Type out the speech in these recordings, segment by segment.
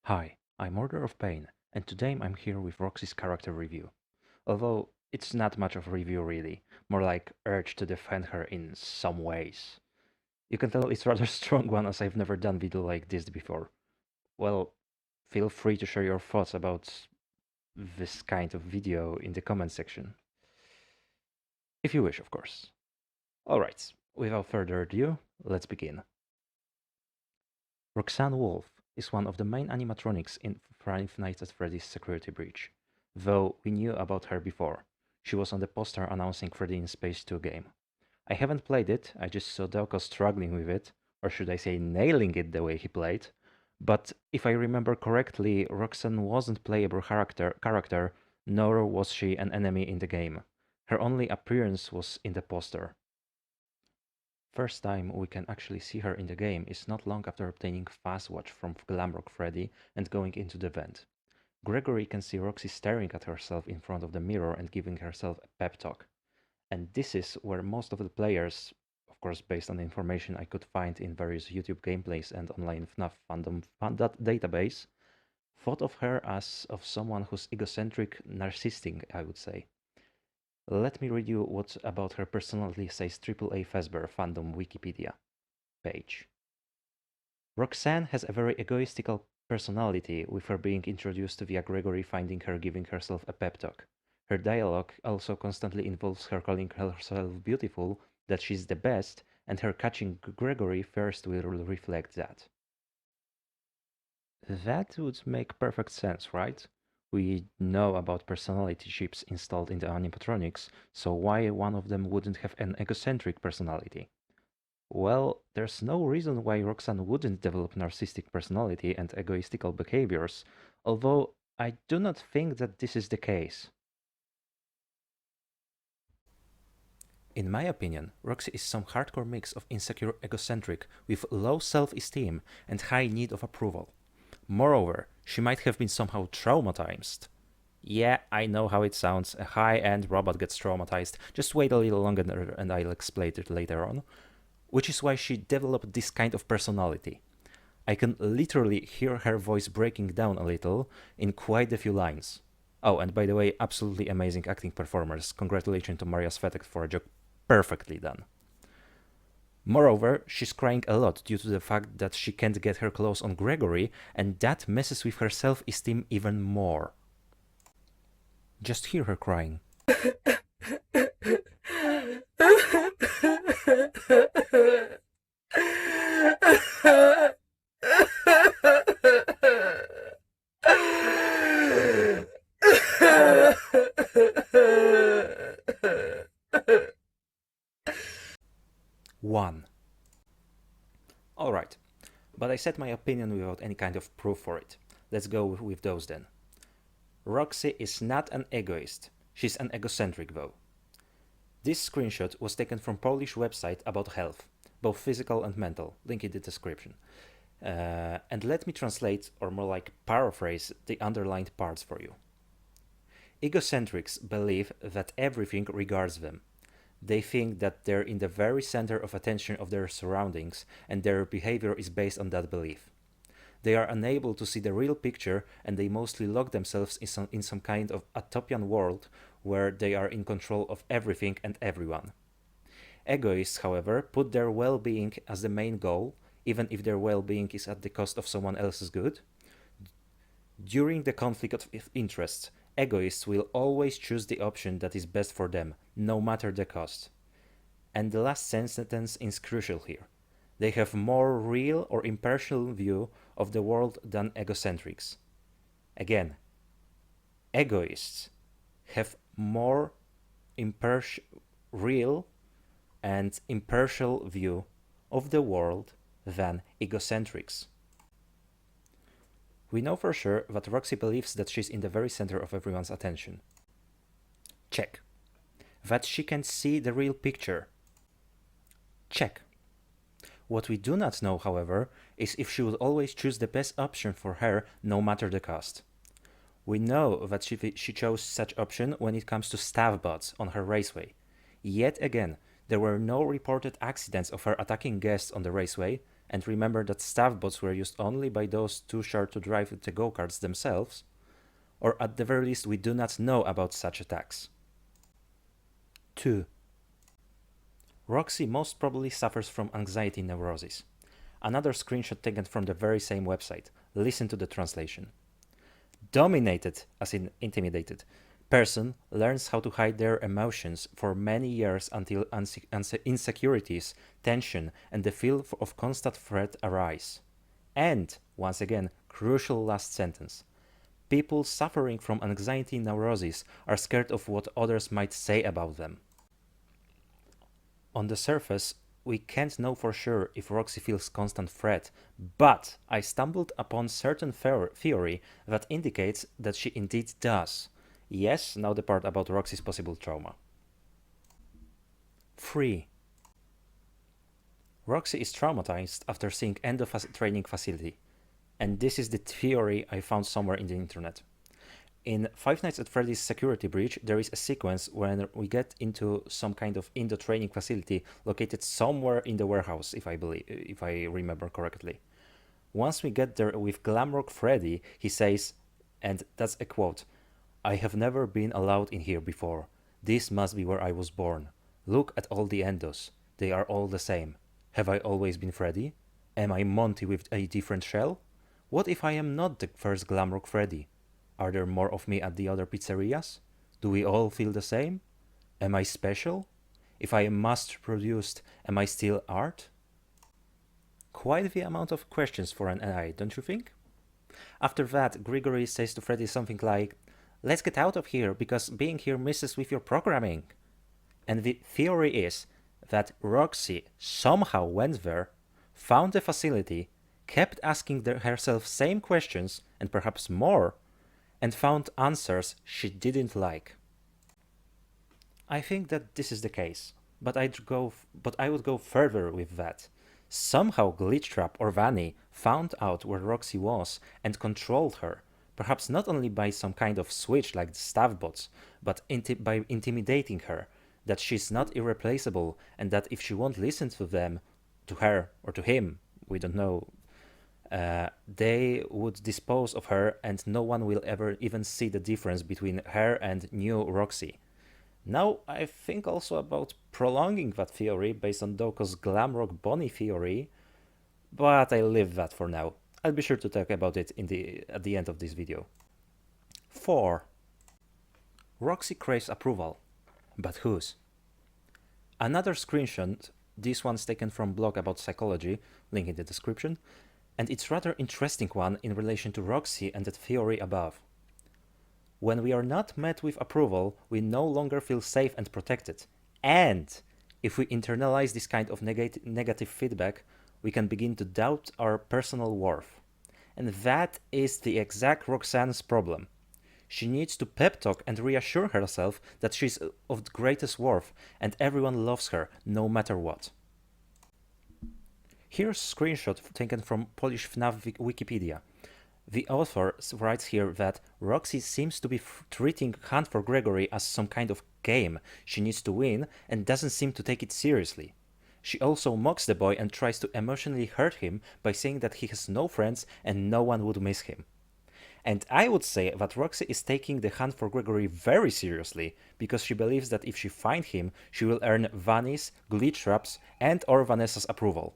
Hi, I'm Order of Pain, and today I'm here with Roxy's character review. Although it's not much of a review really, more like urge to defend her in some ways. You can tell it's rather strong one as I've never done video like this before. Well, feel free to share your thoughts about this kind of video in the comment section. If you wish, of course. Alright, without further ado, let's begin. Roxanne Wolf is one of the main animatronics in Five Nights at Freddy's Security Breach, though we knew about her before. She was on the poster announcing Freddy in Space 2 game. I haven't played it, I just saw Delco struggling with it, or should I say nailing it the way he played. But if I remember correctly, Roxanne wasn't playable character, nor was she an enemy in the game. Her only appearance was in the poster. First time we can actually see her in the game is not long after obtaining Fast Watch from Glamrock Freddy and going into the vent. Gregory can see Roxy staring at herself in front of the mirror and giving herself a pep talk. And this is where most of the players, of course based on the information I could find in various YouTube gameplays and online FNAF fandom database, thought of her as of someone who's egocentric, narcissistic, I would say. Let me read you what about her personality says AAA Fazbear fandom Wikipedia page. Roxanne has a very egoistical personality, with her being introduced via Gregory finding her giving herself a pep talk. Her dialogue also constantly involves her calling herself beautiful, that she's the best, and her catching Gregory first will reflect that. That would make perfect sense, right? We know about personality chips installed in the animatronics, so why one of them wouldn't have an egocentric personality? Well, there's no reason why Roxanne wouldn't develop narcissistic personality and egoistical behaviors, although I do not think that this is the case. In my opinion, Roxy is some hardcore mix of insecure egocentric with low self-esteem and high need of approval. Moreover, she might have been somehow traumatized. Yeah, I know how it sounds. A high-end robot gets traumatized. Just wait a little longer and I'll explain it later on. Which is why she developed this kind of personality. I can literally hear her voice breaking down a little in quite a few lines. Oh, and by the way, absolutely amazing acting performers. Congratulations to Maria Svetek for a job perfectly done. Moreover, she's crying a lot due to the fact that she can't get her clothes on Gregory, and that messes with her self-esteem even more. Just hear her crying. One. Alright, but I said my opinion without any kind of proof for it. Let's go with those then. Roxy is not an egoist. She's an egocentric though. This screenshot was taken from Polish website about health, both physical and mental, link in the description. And let me translate, or more like paraphrase, the underlined parts for you. Egocentrics believe that everything regards them. They think that they're in the very center of attention of their surroundings, and their behavior is based on that belief. They are unable to see the real picture, and they mostly lock themselves in some kind of utopian world where they are in control of everything and everyone. Egoists, however, put their well-being as the main goal, even if their well-being is at the cost of someone else's good. During the conflict of interests, egoists will always choose the option that is best for them, no matter the cost. And the last sentence is crucial here. They have more real or impartial view of the world than egocentrics. Again, egoists have more real and impartial view of the world than egocentrics. We know for sure that Roxy believes that she's in the very center of everyone's attention. Check. That she can see the real picture. Check. What we do not know, however, is if she would always choose the best option for her, no matter the cost. We know that she chose such option when it comes to staff bots on her raceway. Yet again, there were no reported accidents of her attacking guests on the raceway, And remember that staff bots were used only by those too short to drive the go-karts themselves, or at the very least we do not know about such attacks. 2. Roxy most probably suffers from anxiety neurosis. Another screenshot taken from the very same website. Listen to the translation. Dominated, as in intimidated, person learns how to hide their emotions for many years until insecurities, tension, and the feel of constant threat arise. And, once again, crucial last sentence. People suffering from anxiety neurosis are scared of what others might say about them. On the surface, we can't know for sure if Roxy feels constant threat, but I stumbled upon certain theory that indicates that she indeed does. Yes, now the part about Roxy's possible trauma. 3. Roxy is traumatized after seeing end of a training facility. And this is the theory I found somewhere in the internet. In Five Nights at Freddy's Security Breach, there is a sequence when we get into some kind of indoor training facility located somewhere in the warehouse, if I remember correctly. Once we get there with Glamrock Freddy, he says, and that's a quote, "I have never been allowed in here before. This must be where I was born. Look at all the endos. They are all the same. Have I always been Freddy? Am I Monty with a different shell? What if I am not the first Glamrock Freddy? Are there more of me at the other pizzerias? Do we all feel the same? Am I special? If I am mass-produced, am I still art?" Quite the amount of questions for an AI, don't you think? After that, Grigory says to Freddy something like, "Let's get out of here, because being here messes with your programming." And the theory is that Roxy somehow went there, found the facility, kept asking herself same questions, and perhaps more, and found answers she didn't like. I think that this is the case, but I would go further with that. Somehow Glitchtrap or Vanny found out where Roxy was and controlled her, perhaps not only by some kind of switch like the staff bots, but by intimidating her, that she's not irreplaceable and that if she won't listen to them, to her or to him, we don't know, they would dispose of her and no one will ever even see the difference between her and new Roxy. Now I think also about prolonging that theory based on Doko's Glamrock Bonnie theory, but I'll leave that for now. I'll be sure to talk about it at the end of this video. 4. Roxy craves approval, but whose? Another screenshot, this one's taken from blog about psychology, link in the description, and it's rather interesting one in relation to Roxy and the theory above. When we are not met with approval, we no longer feel safe and protected. And if we internalize this kind of negative feedback, we can begin to doubt our personal worth. And that is the exact Roxanne's problem. She needs to pep talk and reassure herself that she's of the greatest worth and everyone loves her no matter what. Here's a screenshot taken from Polish FNAF Wikipedia. The author writes here that Roxy seems to be treating Hunt for Gregory as some kind of game she needs to win and doesn't seem to take it seriously. She also mocks the boy and tries to emotionally hurt him by saying that he has no friends and no one would miss him. And I would say that Roxy is taking the Hunt for Gregory very seriously because she believes that if she finds him, she will earn Vanny's, Glitchtrap's, and or Vanessa's approval.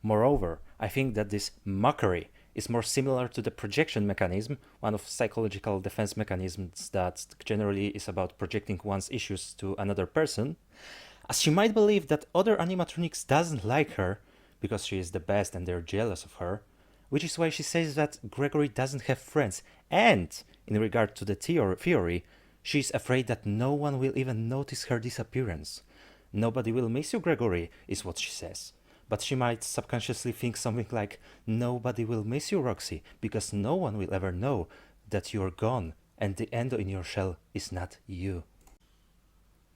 Moreover, I think that this mockery is more similar to the projection mechanism, one of psychological defense mechanisms that generally is about projecting one's issues to another person, as she might believe that other animatronics doesn't like her because she is the best and they're jealous of her, which is why she says that Gregory doesn't have friends, and, in regard to the theory, she's afraid that no one will even notice her disappearance. "Nobody will miss you, Gregory," is what she says. But she might subconsciously think something like, "Nobody will miss you, Roxy, because no one will ever know that you're gone and the endo in your shell is not you."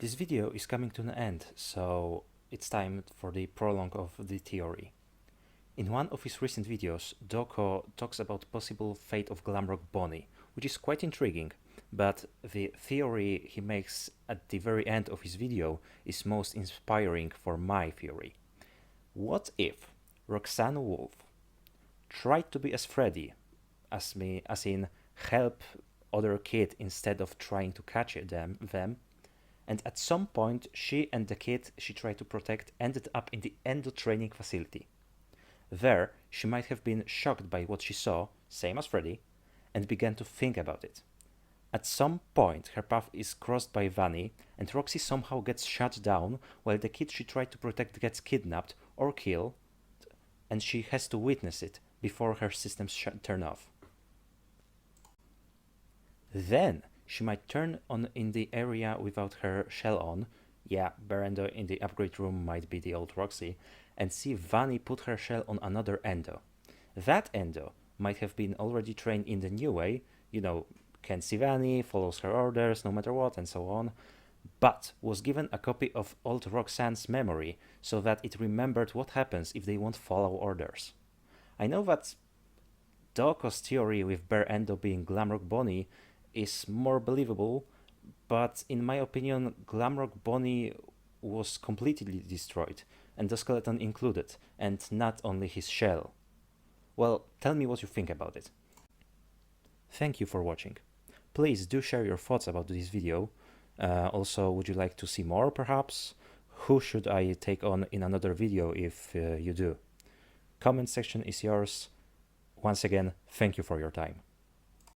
This video is coming to an end, so it's time for the prologue of the theory. In one of his recent videos, Doko talks about possible fate of Glamrock Bonnie, which is quite intriguing, but the theory he makes at the very end of his video is most inspiring for my theory. What if Roxanne Wolf tried to be as Freddy as me, as in help other kid instead of trying to catch them. And at some point, she and the kid she tried to protect ended up in the endo training facility. There, she might have been shocked by what she saw, same as Freddy, and began to think about it. At some point, her path is crossed by Vanny, and Roxy somehow gets shut down while the kid she tried to protect gets kidnapped or killed, and she has to witness it before her systems turn off. Then she might turn on in the area without her shell on. Yeah, Berendo in the upgrade room might be the old Roxy, and see Vanny put her shell on another endo. That endo might have been already trained in the new way, can see Vanny, follows her orders no matter what, and so on, but was given a copy of old Roxanne's memory so that it remembered what happens if they won't follow orders. I know that Doko's theory with Bear Endo being Glamrock Bonnie is more believable, but in my opinion, Glamrock Bonnie was completely destroyed, and the skeleton included, and not only his shell. Well, tell me what you think about it. Thank you for watching. Please do share your thoughts about this video. Also, would you like to see more, perhaps? Who should I take on in another video if you do? Comment section is yours. Once again, thank you for your time.